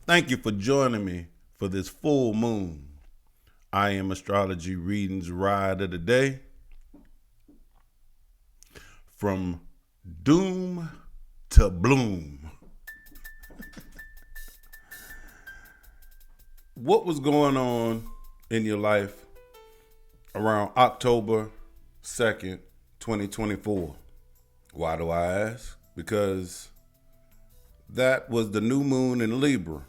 Thank you for joining me for this full moon. I am Astrology Readings Ride of the Day. From doom to bloom. What was going on in your life around October 2nd, 2024? Why do I ask? Because that was the new moon in Libra.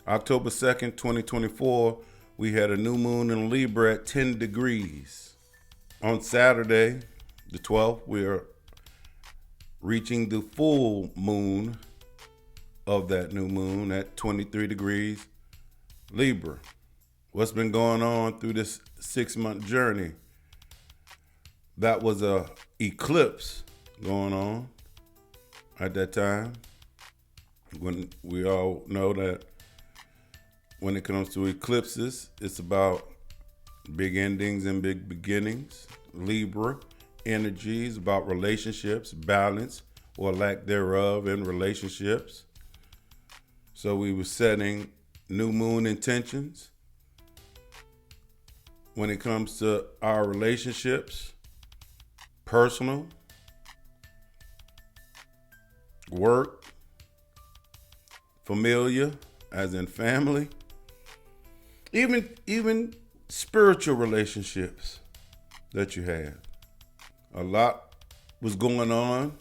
October 2nd, 2024, we had a new moon in Libra at 10 degrees. On Saturday, the 12th, we are reaching the full moon of that new moon at 23 degrees Libra. What's been going on through this 6-month journey? That was a eclipse going on at that time. When we all know that when it comes to eclipses, it's about big endings and big beginnings. Libra energy is about relationships, balance or lack thereof in relationships. So we were setting new moon intentions when it comes to our relationships, personal, work, familiar, as in family, even spiritual relationships that you have. A lot was going on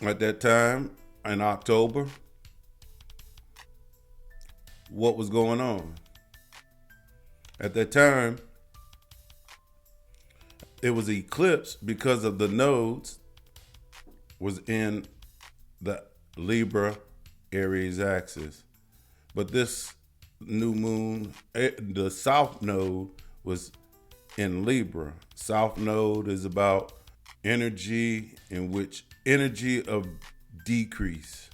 at that time in October. What was going on? At that time, it was eclipse because of the nodes was in the Libra Aries axis. But this new moon, the South Node was in Libra. South Node is about energy in which energy of decrease.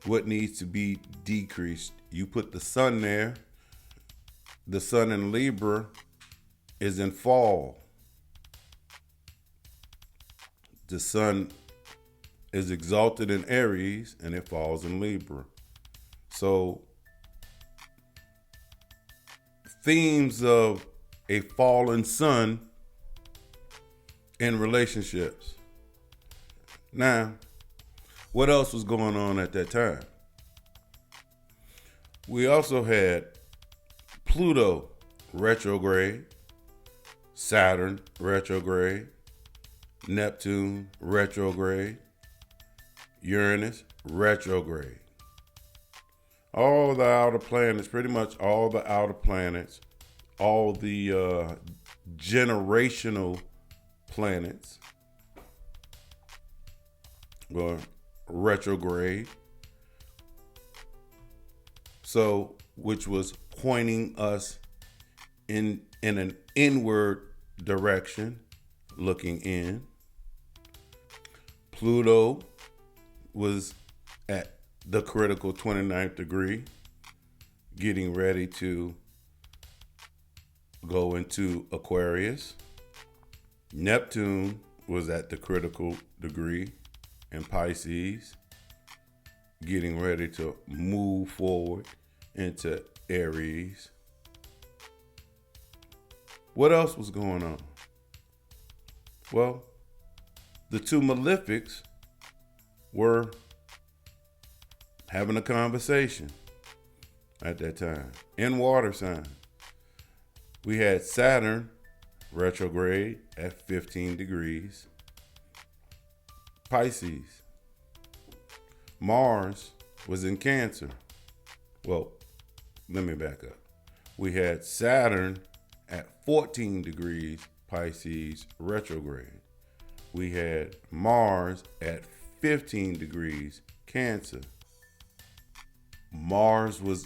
What needs to be decreased? You put the sun there. The sun in Libra is in fall. The sun is exalted in Aries and it falls in Libra. So themes of a fallen sun in relationships. Now, what else was going on at that time? We also had Pluto retrograde, Saturn retrograde, Neptune retrograde, Uranus retrograde. All the outer planets, pretty much all the outer planets, all the generational planets were retrograde. So, which was pointing us in an inward direction, looking in. Pluto was at the critical 29th degree, getting ready to go into Aquarius. Neptune was at the critical degree in Pisces, getting ready to move forward into Aries. What else was going on? Well, the two malefics were having a conversation at that time in water sign. We had Saturn retrograde at 15 degrees Pisces. Mars was in Cancer. Well, let me back up. We had Saturn at 14 degrees Pisces retrograde. We had Mars at 15 degrees Cancer. Mars was,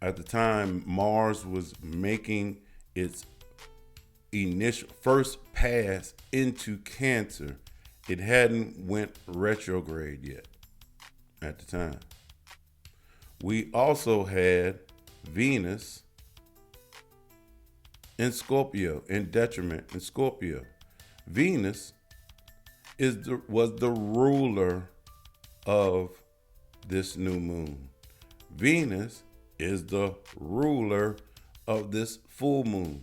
at the time, Mars was making its initial first pass into Cancer. It hadn't went retrograde yet at the time. We also had Venus in Scorpio, in detriment in Scorpio. Venus was the ruler of this new moon. Venus is the ruler of this full moon.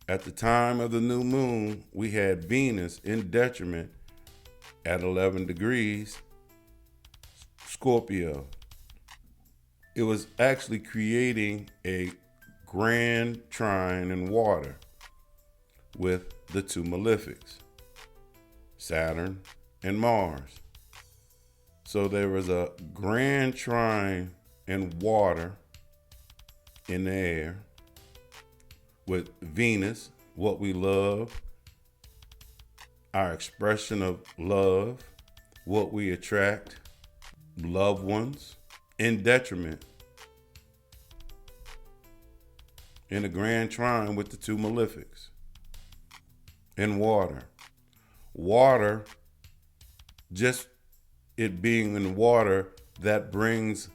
At the time of the new moon, we had Venus in detriment at 11 degrees Scorpio. It was actually creating a grand trine in water with the two malefics, Saturn and Mars. So there was a grand trine in water in the air with Venus, what we love, our expression of love, what we attract, loved ones, in detriment. In a grand trine with the two malefics. In water. Water, just it being in water, that brings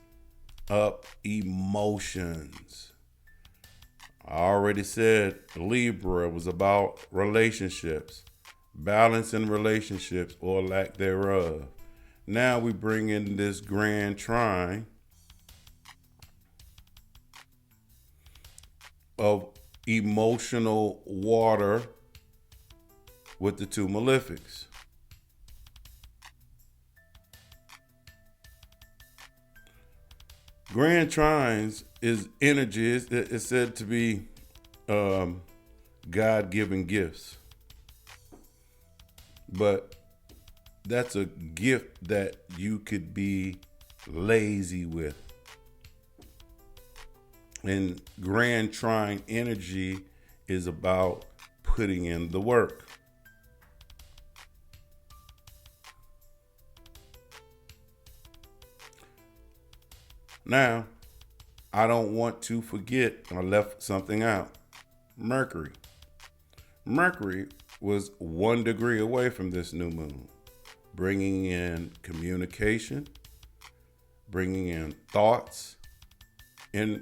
up emotions. I already said Libra was about relationships, balance in relationships or lack thereof. Now we bring in this grand trine of emotional water with the two malefics. Grand trines is energy. It's said to be God-given gifts. But that's a gift that you could be lazy with. And grand trine energy is about putting in the work. Now, I don't want to forget, I left something out. Mercury. Mercury was 1 degree away from this new moon, bringing in communication, bringing in thoughts, and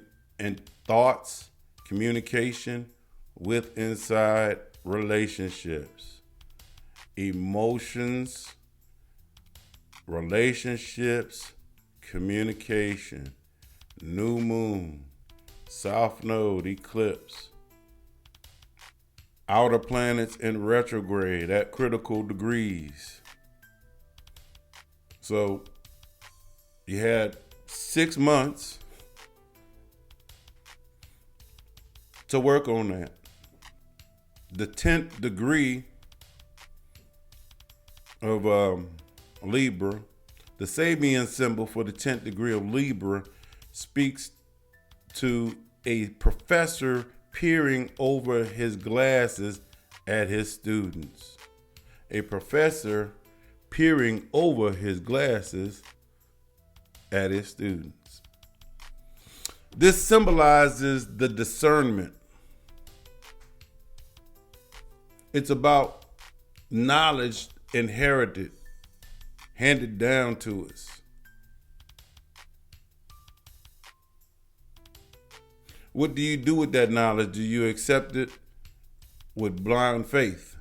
thoughts, communication with inside relationships, emotions, relationships, communication, new moon, south node, eclipse, outer planets in retrograde at critical degrees. So you had 6 months to work on that. The 10th degree of Libra, the Sabian symbol for the 10th degree of Libra, speaks to a professor peering over his glasses at his students. A professor peering over his glasses at his students. This symbolizes the discernment. It's about knowledge inherited, handed down to us. What do you do with that knowledge? Do you accept it with blind faith?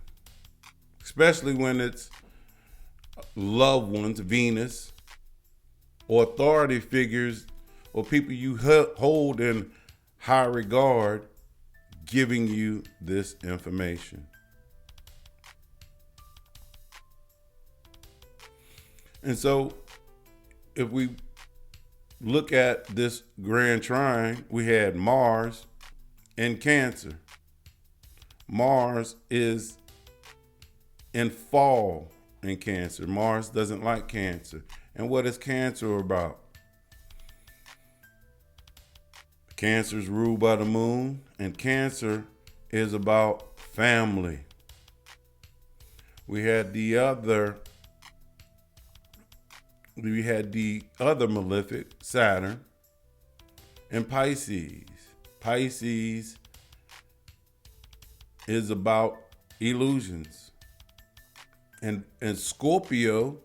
Especially when it's loved ones, Venus, or authority figures, or people you hold in high regard, giving you this information. And so, if we look at this grand trine, we had Mars in Cancer. Mars is in fall in Cancer. Mars doesn't like Cancer. And what is Cancer about? Cancer is ruled by the moon, and Cancer is about family. We had the other malefic, Saturn, and Pisces. Pisces is about illusions. And Scorpio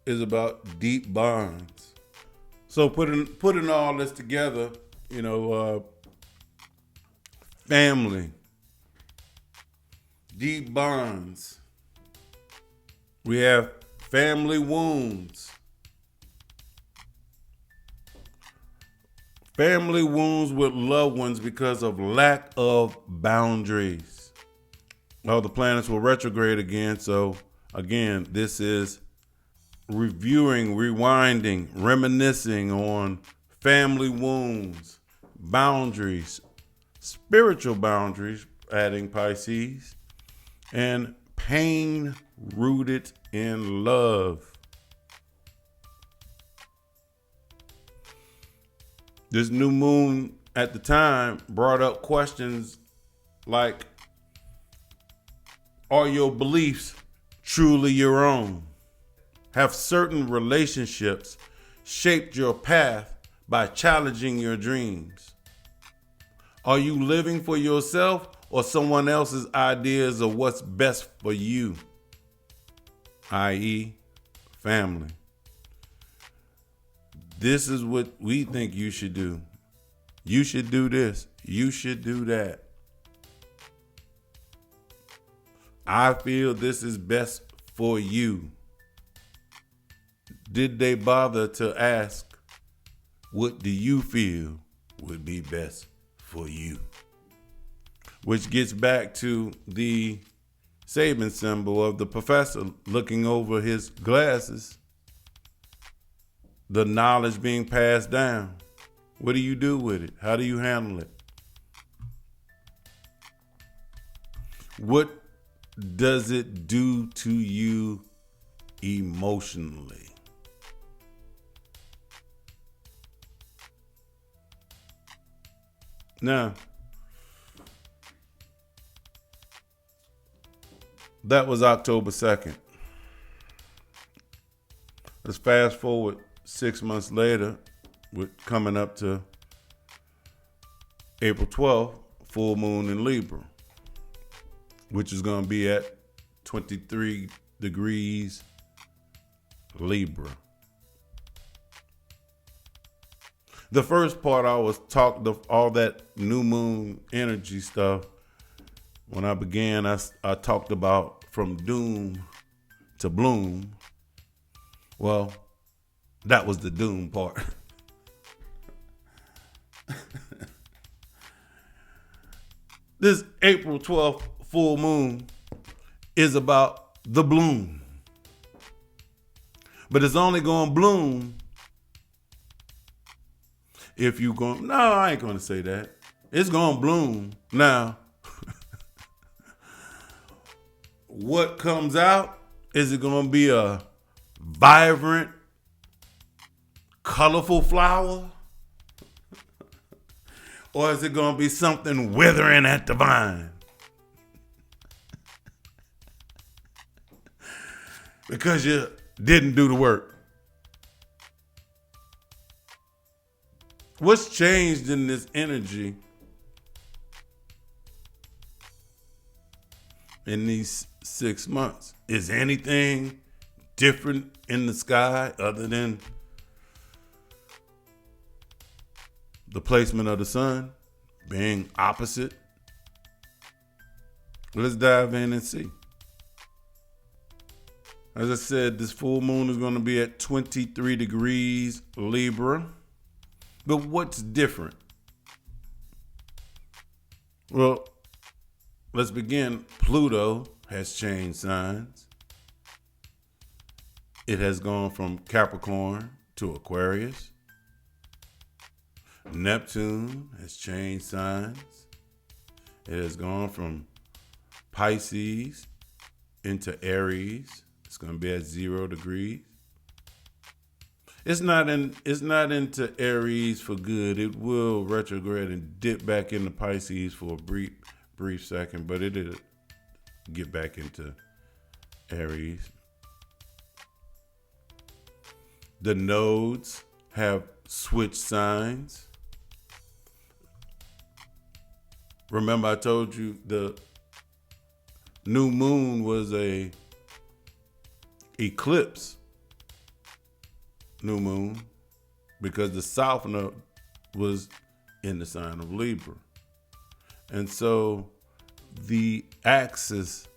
is about deep bonds. So putting all this together, family, deep bonds, We have family wounds. Family wounds with loved ones because of lack of boundaries. All the planets will retrograde again. So again, this is reviewing, rewinding, reminiscing on family wounds, boundaries, spiritual boundaries, adding Pisces, and pain rooted in love. This new moon at the time brought up questions like, are your beliefs truly your own? Have certain relationships shaped your path by challenging your dreams? Are you living for yourself or someone else's ideas of what's best for you? I.e., family. This is what we think you should do. You should do this. You should do that. I feel this is best for you. Did they bother to ask, what do you feel would be best for you? Which gets back to the Saban symbol of the professor looking over his glasses. The knowledge being passed down. What do you do with it? How do you handle it? What does it do to you emotionally? Now, that was October 2nd. Let's fast forward 6 months later, we're coming up to April 12th, full moon in Libra, which is going to be at 23 degrees Libra. The first part I was talking all that new moon energy stuff. When I began, I talked about from doom to bloom. Well, that was the doom part. This April 12th full moon is about the bloom. But it's only going to bloom if you go, no, I ain't going to say that. It's going to bloom. Now, what comes out? Is it going to be a vibrant, colorful flower? Or is it going to be something withering at the vine? Because you didn't do the work. What's changed in this energy in these 6 months? Is anything different in the sky other than the placement of the sun being opposite? Let's dive in and see. As I said, this full moon is going to be at 23 degrees Libra. But what's different? Well, let's begin. Pluto has changed signs. It has gone from Capricorn to Aquarius. Neptune has changed signs. It has gone from Pisces into Aries. It's going to be at 0 degrees. It's not into Aries for good. It will retrograde and dip back into Pisces for a brief second, but it'll get back into Aries. The nodes have switched signs. Remember I told you the new moon was a eclipse new moon because the south node was in the sign of Libra. And so the axis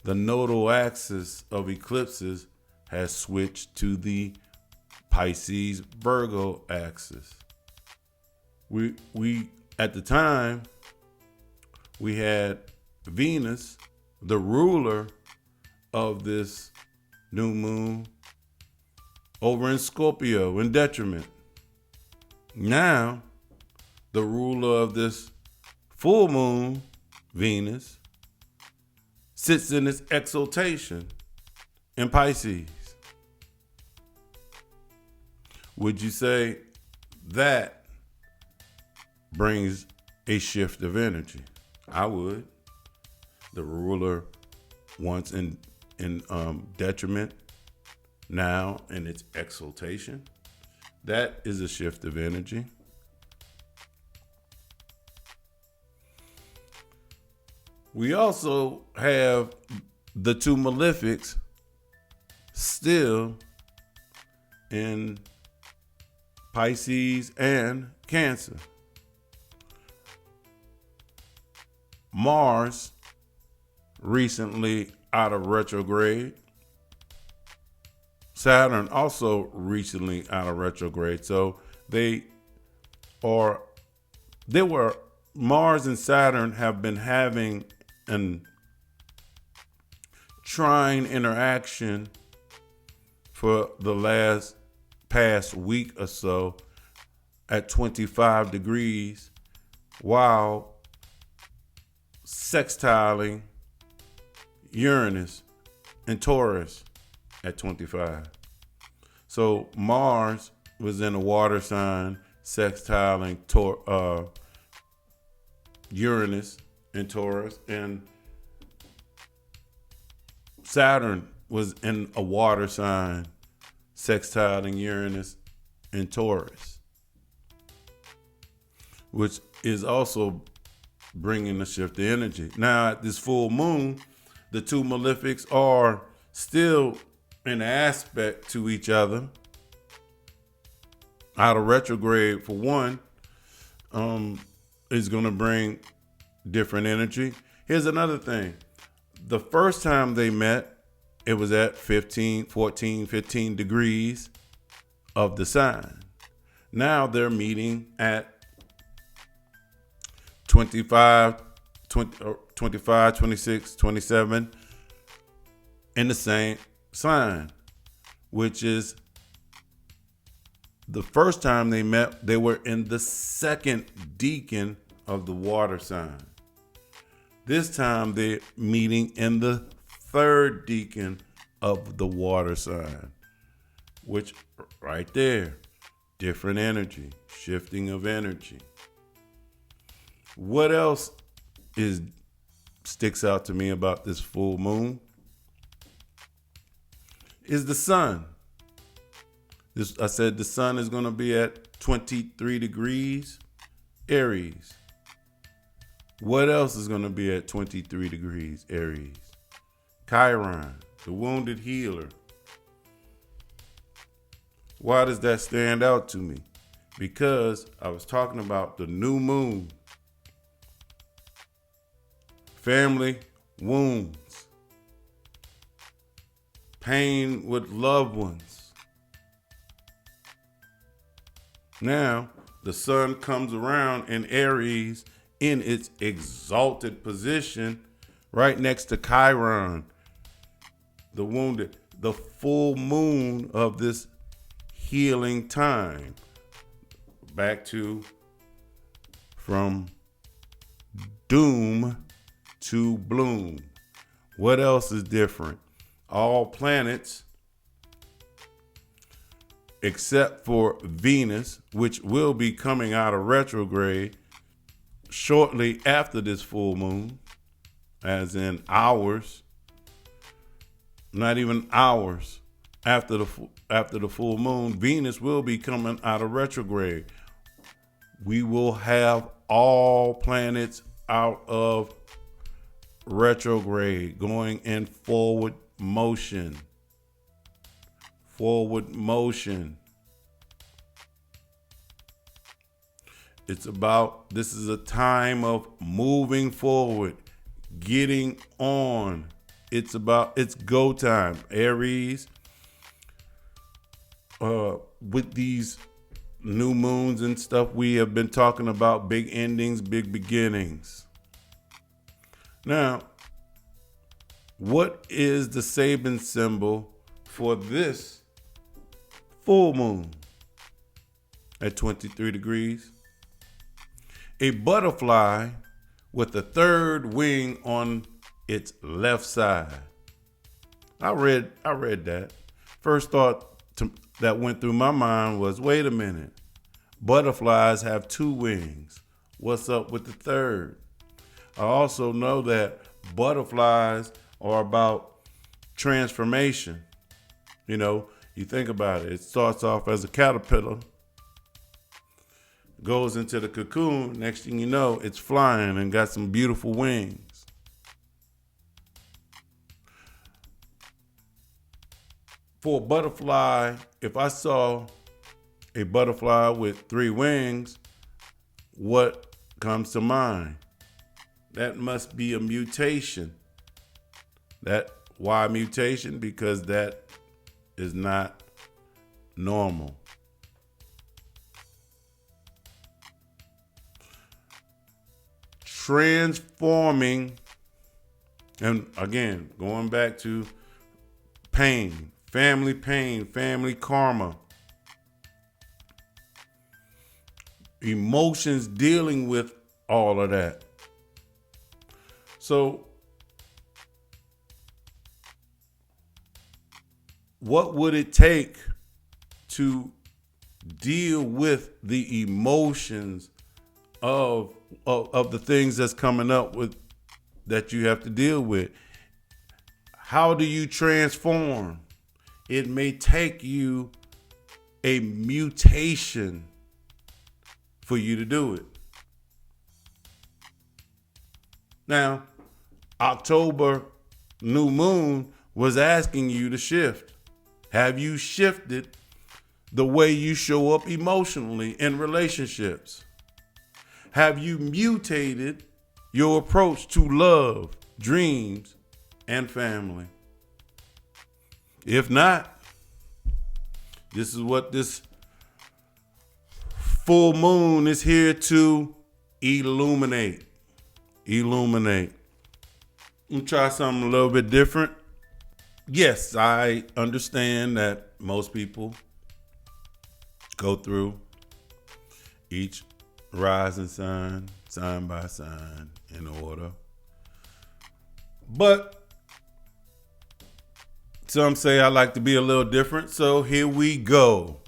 the nodal axis of eclipses has switched to the Pisces Virgo axis. We at the time we had Venus, the ruler of this new moon, over in Scorpio in detriment. Now, the ruler of this full moon, Venus, sits in its exaltation in Pisces. Would you say that brings a shift of energy? I would. The ruler once in detriment, now in its exaltation. That is a shift of energy. We also have the two malefics still in Pisces and Cancer. Mars recently out of retrograde. Saturn also recently out of retrograde. So Mars and Saturn have been having an trine interaction for the past week or so at 25 degrees, while sextiling Uranus and Taurus at 25. So Mars was in a water sign sextiling Uranus and Taurus, and Saturn was in a water sign sextiling Uranus and Taurus, which is also bringing a shift of energy. Now, at this full moon, the two malefics are still in aspect to each other. Out of retrograde, for one, is going to bring different energy. Here's another thing. The first time they met, it was at 15 degrees of the sign. Now they're meeting at 25, 26, 27 in the same sign, which is the first time they met, they were in the second decan of the water sign. This time they're meeting in the third decan of the water sign, which right there, different energy, shifting of energy. What else sticks out to me about this full moon is the sun. I said the sun is going to be at 23 degrees Aries. What else is going to be at 23 degrees Aries? Chiron, the wounded healer. Why does that stand out to me? Because I was talking about the new moon. Family wounds. Pain with loved ones. Now, the sun comes around in Aries in its exalted position right next to Chiron, the wounded, the full moon of this healing time. Back to from doom to bloom. What else is different? All planets, except for Venus, which will be coming out of retrograde shortly after this full moon, as in hours, not even hours after the full moon, Venus will be coming out of retrograde. We will have all planets out of retrograde, going in forward motion. Forward motion. This is a time of moving forward, getting on. It's go time. Aries, with these new moons and stuff, we have been talking about big endings, big beginnings. Now, what is the Sabian symbol for this full moon at 23 degrees? A butterfly with a third wing on its left side. I read that. First thought that went through my mind was, wait a minute. Butterflies have two wings. What's up with the third? I also know that butterflies are about transformation. You know, you think about it. It starts off as a caterpillar, goes into the cocoon. Next thing you know, it's flying and got some beautiful wings. For a butterfly, if I saw a butterfly with three wings, what comes to mind? That must be a mutation. Why mutation? Because that is not normal. Transforming, and again, going back to pain, family karma, emotions, dealing with all of that. So what would it take to deal with the emotions of the things that's coming up with that you have to deal with? How do you transform? It may take you a mutation for you to do it. Now, October new moon was asking you to shift. Have you shifted the way you show up emotionally in relationships? Have you mutated your approach to love, dreams, and family? If not, this is what this full moon is here to illuminate. Illuminate. I'm gonna try something a little bit different. Yes, I understand that most people go through each rising sign, sign by sign, in order. But some say I like to be a little different, so here we go.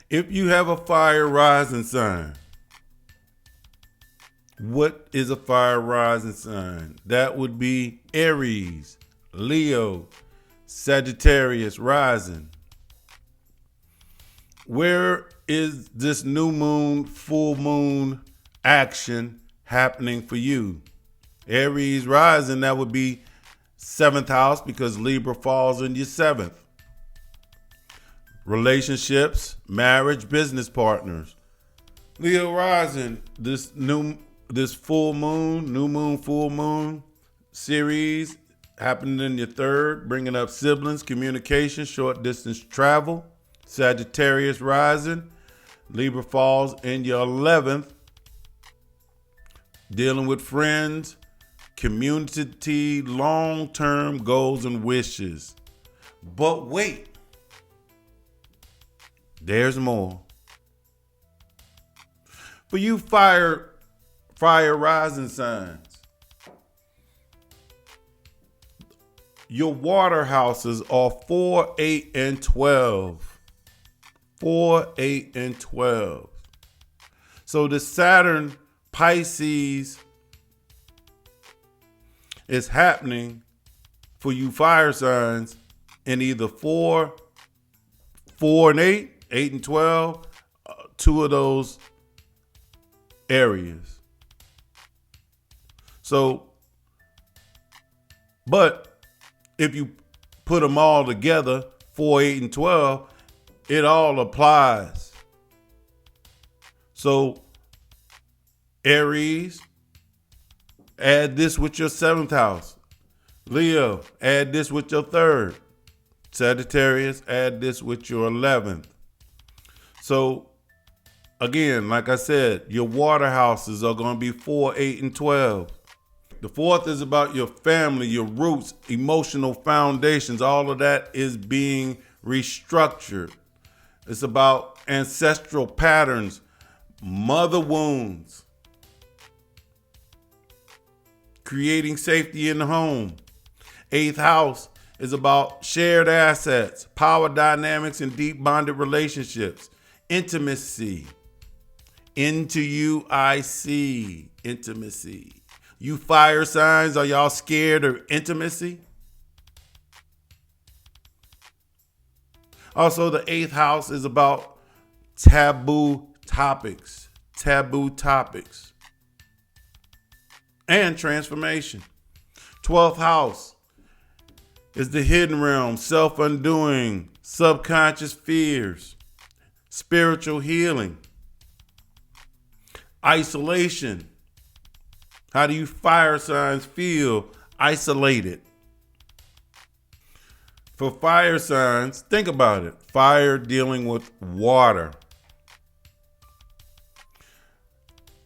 If you have a fire rising sign, what is a fire rising sign? That would be Aries, Leo, Sagittarius rising. Where is this new moon, full moon action happening for you? Aries rising, that would be 7th house, because Libra falls in your 7th. Relationships, marriage, business partners. Leo rising, this full moon, new moon, full moon series happening in your 3rd, bringing up siblings, communication, short distance travel. Sagittarius rising, Libra falls in your 11th, dealing with friends, community, long-term goals and wishes. But wait, there's more. For you fire rising signs, your water houses are 4, 8, and 12. 4, 8, and 12. So the Saturn Pisces is happening for you fire signs in either 4, and 8, 8 and 12, two of those areas. So, but if you put them all together, 4, 8, and 12, it all applies. So Aries Add this with your 7th house. Leo, add this with your 3rd. Sagittarius, add this with your 11th. So again, like I said, your water houses are going to be 4, 8, and 12. The 4th is about your family, your roots, emotional foundations. All of that is being restructured. It's about ancestral patterns, mother wounds, creating safety in the home. 8th house is about shared assets, power dynamics, and deep bonded relationships. Intimacy. Into you, I see intimacy. You fire signs, are y'all scared of intimacy? Also, the 8th house is about taboo topics and transformation. 12th house is the hidden realm, self-undoing, subconscious fears, spiritual healing, isolation. How do you fire signs feel isolated? For fire signs, think about it. Fire dealing with water.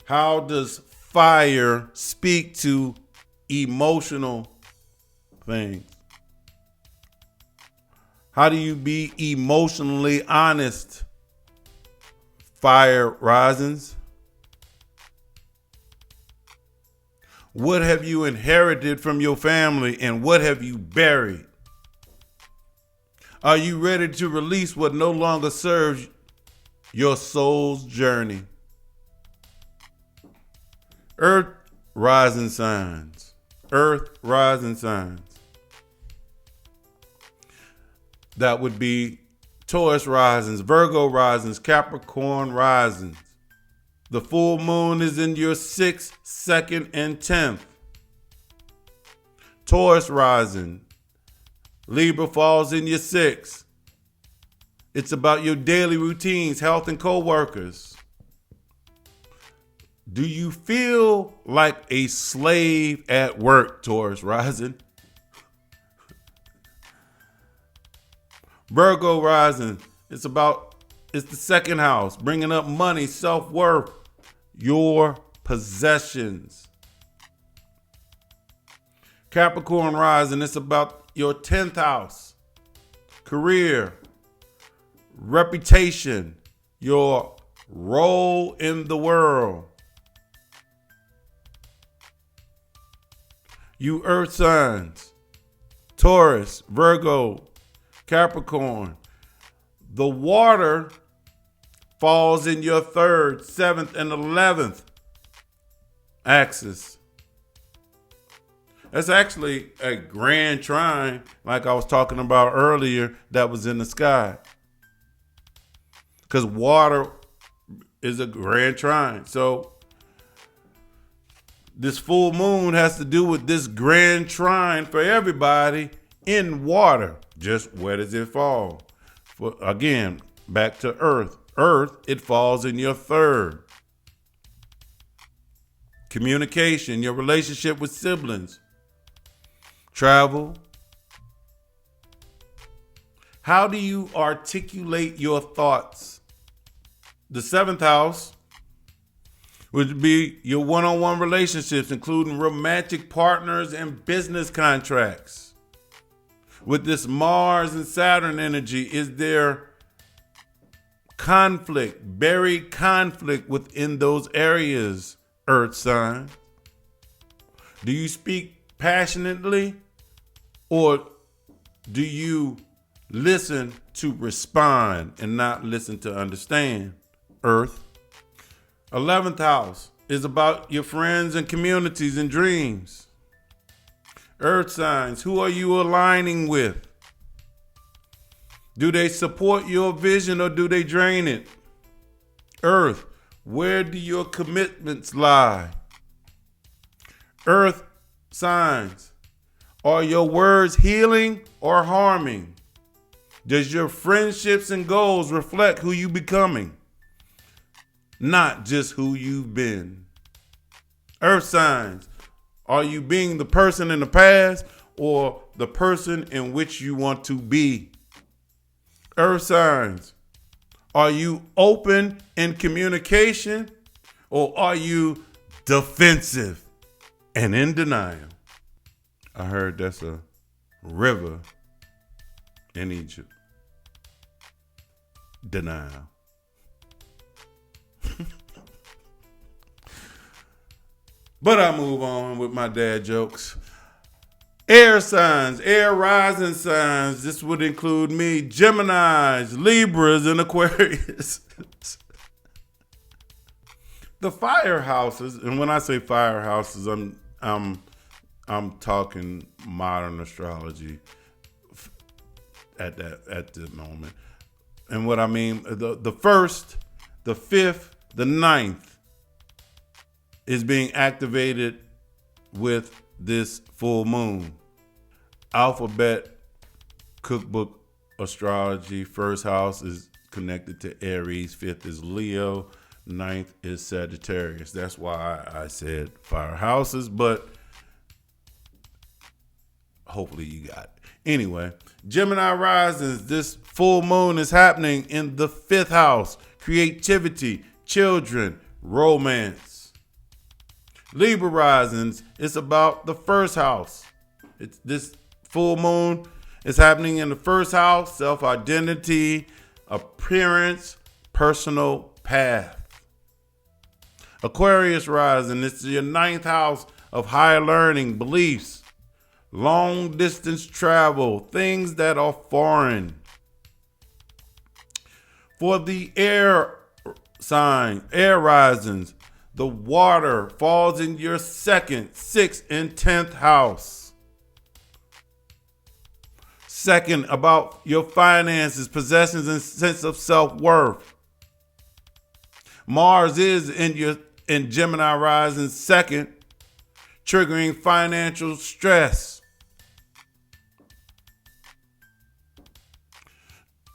How does fire speak to emotional things? How do you be emotionally honest? Fire risings. What have you inherited from your family and what have you buried? Are you ready to release what no longer serves your soul's journey? Earth rising signs. Earth rising signs. That would be Taurus risings, Virgo risings, Capricorn risings. The full moon is in your 6th, 2nd, and 10th. Taurus rising. Libra falls in your 6th. It's about your daily routines, health, and co-workers. Do you feel like a slave at work, Taurus rising? Virgo rising. It's the 2nd house, bringing up money, self-worth, your possessions. Capricorn rising. It's about your 10th house, career, reputation, your role in the world. You earth signs, Taurus, Virgo, Capricorn. The water falls in your 3rd, 7th, and 11th axis. That's actually a grand trine, like I was talking about earlier, that was in the sky. Because water is a grand trine. So this full moon has to do with this grand trine for everybody in water. Just where does it fall? Again, back to Earth. Earth, it falls in your 3rd. Communication, your relationship with siblings. Travel. How do you articulate your thoughts? The 7th house would be your one-on-one relationships, including romantic partners and business contracts. With this Mars and Saturn energy, is there conflict, buried conflict within those areas, Earth sign? Do you speak passionately or do you listen to respond and not listen to understand, Earth? 11th house is about your friends and communities and dreams. Earth signs, who are you aligning with? Do they support your vision or do they drain it? Earth, where do your commitments lie? Earth signs, are your words healing or harming? Does your friendships and goals reflect who you becoming? Not just who you've been. Earth signs, Are you being the person in the past or the person in which you want to be? Earth signs. Are you open in communication or are you defensive and in denial? I heard that's a river in Egypt. Denial. But I move on with my dad jokes. Air signs, air rising signs. This would include me, Geminis, Libras, and Aquarius. The firehouses, and when I say firehouses, I'm talking modern astrology at the moment. And what I mean, the first, the fifth, the ninth is being activated with this full moon. Alphabet cookbook astrology. First house is connected to Aries. Fifth is Leo. Ninth is Sagittarius. That's why I said fire houses, but hopefully you got it. Anyway, Gemini risings. This full moon is happening in the fifth house. Creativity, children, romance. Libra risings, it's about the first house. It's this full moon is happening in the first house, self-identity, appearance, personal path. Aquarius rising, it's your ninth house of higher learning, beliefs, long distance travel, things that are foreign. For the air sign, air risings, the water falls in your second, sixth, and 10th house. Second, about your finances, possessions, and sense of self-worth. Mars is in Gemini rising second, triggering financial stress.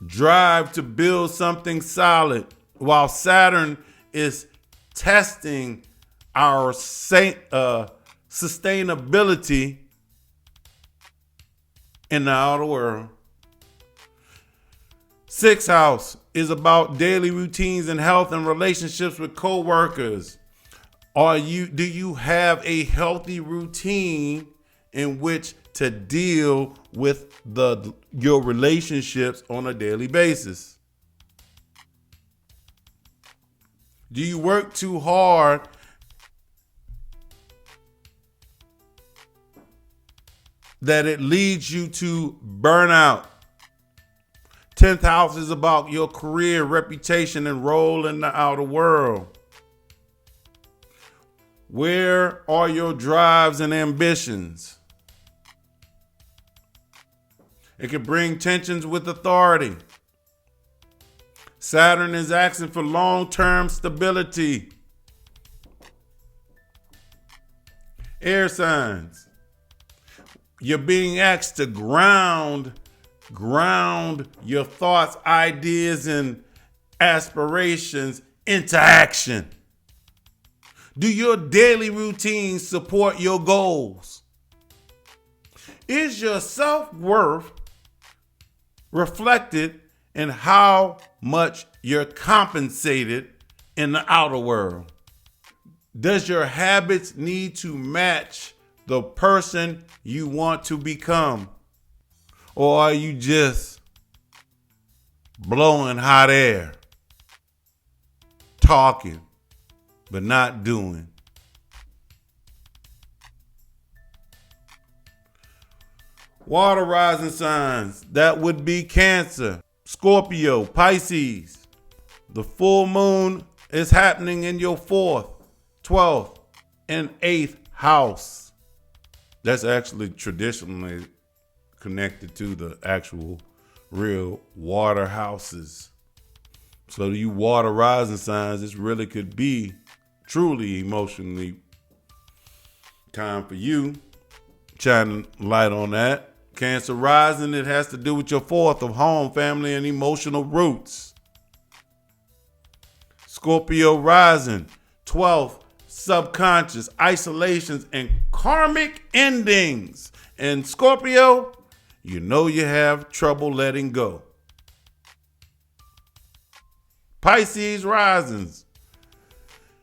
Drive to build something solid, while Saturn is testing our sustainability in the outer world. Sixth house is about daily routines and health and relationships with co-workers. Do you have a healthy routine in which to deal with your relationships on a daily basis? Do you work too hard that it leads you to burnout? 10th house is about your career, reputation, and role in the outer world. Where are your drives and ambitions? It can bring tensions with authority. Saturn is asking for long-term stability. Air signs. You're being asked to ground your thoughts, ideas, and aspirations into action. Do your daily routine support your goals? Is your self-worth reflected in how much you're compensated in the outer world? Does your habits need to match the person you want to become? Or are you just blowing hot air, talking, but not doing? Water rising signs, that would be Cancer, Scorpio, Pisces. The full moon is happening in your 4th, 12th, and 8th house. That's actually traditionally connected to the actual real water houses. So you water rising signs, this really could be truly emotionally time for you. Shining light on that. Cancer rising, it has to do with your 4th of home, family, and emotional roots. Scorpio rising, 12th, subconscious, isolations, and karmic endings. And Scorpio, you know you have trouble letting go. Pisces risings,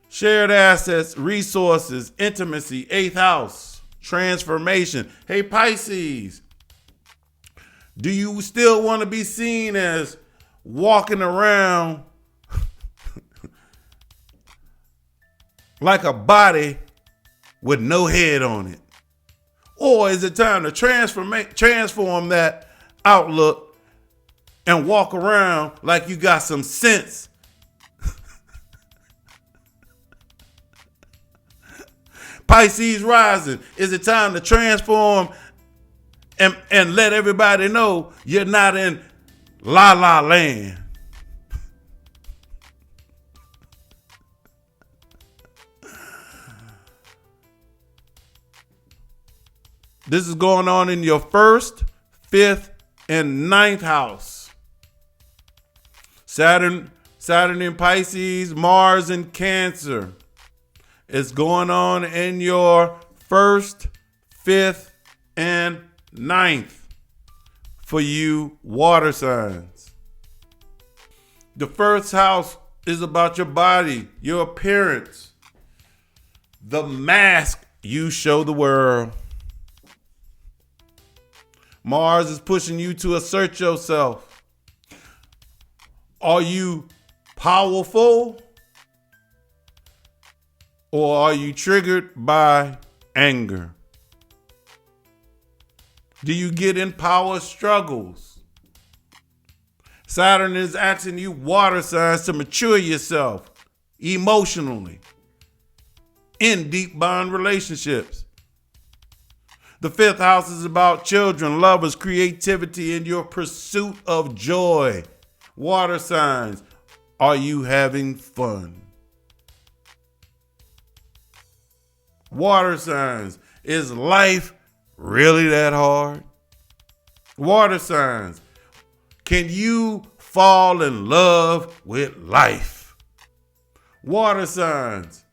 shared assets, resources, intimacy, 8th house, transformation. Hey Pisces, do you still want to be seen as walking around like a body with no head on it? Or is it time to transform that outlook and walk around like you got some sense? Pisces rising, is it time to transform and let everybody know you're not in la la land? This is going on in your 1st, 5th, and 9th house. Saturn in Pisces, Mars in Cancer. It's going on in your 1st, 5th, and 9th for you water signs. The 1st house is about your body, your appearance, the mask you show the world. Mars is pushing you to assert yourself. Are you powerful? Or are you triggered by anger? Do you get in power struggles? Saturn is asking you water signs to mature yourself emotionally in deep bond relationships. The 5th house is about children, lovers, creativity, and your pursuit of joy. Water signs, are you having fun? Water signs, is life really that hard? Water signs, can you fall in love with life? Water signs,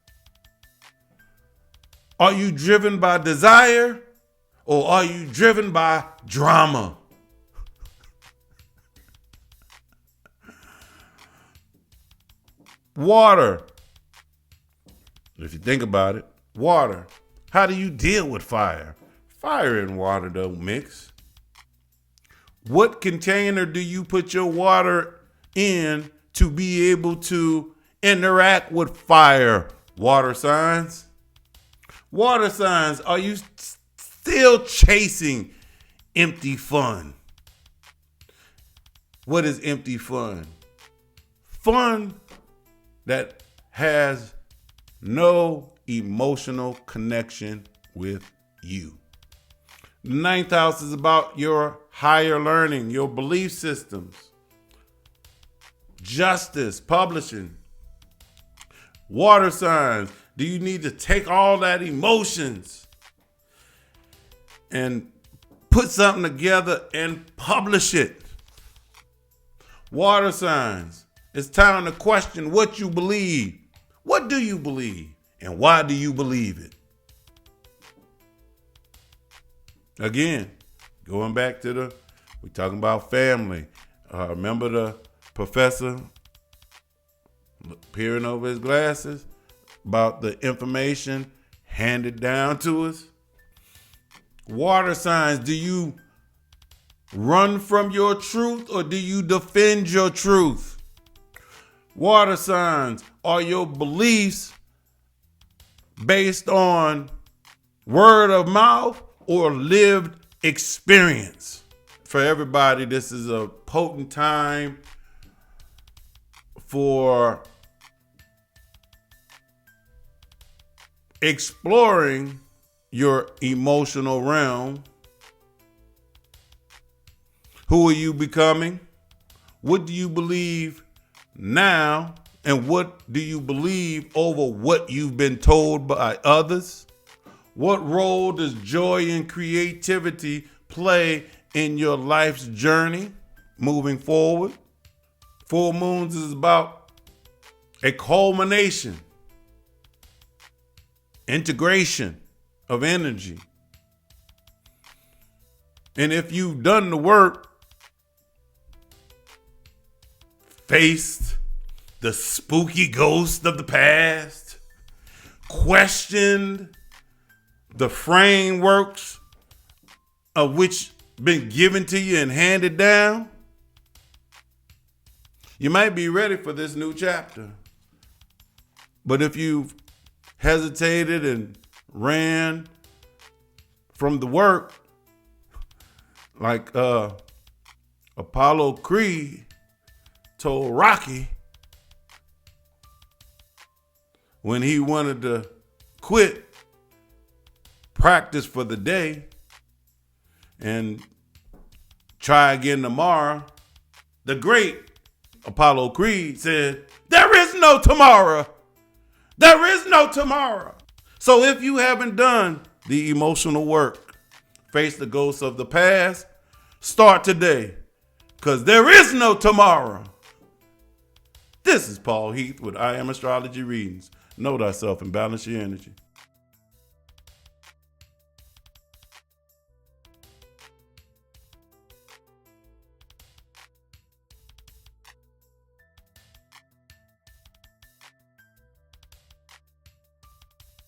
are you driven by desire or are you driven by drama? Water, if you think about it, water. How do you deal with fire? Fire and water don't mix. What container do you put your water in to be able to interact with fire? Water signs. Water signs, are you still chasing empty fun? What is empty fun? Fun that has no emotional connection with you. The 9th house is about your higher learning, your belief systems, justice, publishing. Water signs, do you need to take all that emotions and put something together and publish it? Water signs, it's time to question what you believe. What do you believe? And why do you believe it? Again, going back to we're talking about family. Remember the professor peering over his glasses about the information handed down to us? Water signs, do you run from your truth or do you defend your truth? Water signs, are your beliefs based on word of mouth or lived experience? For everybody, this is a potent time for exploring your emotional realm. Who are you becoming? What do you believe now? And what do you believe over what you've been told by others? What role does joy and creativity play in your life's journey moving forward? Full moons is about a culmination integration of energy. And if you've done the work, faced the spooky ghost of the past, questioned the frameworks of which been given to you and handed down, you might be ready for this new chapter. But if you've hesitated and ran from the work, like Apollo Creed told Rocky when he wanted to quit practice for the day and try again tomorrow, the great Apollo Creed said, "There is no tomorrow. There is no tomorrow." So if you haven't done the emotional work, face the ghosts of the past, start today, because there is no tomorrow. This is Paul Heath with I Am Astrology Readings. Know thyself and balance your energy.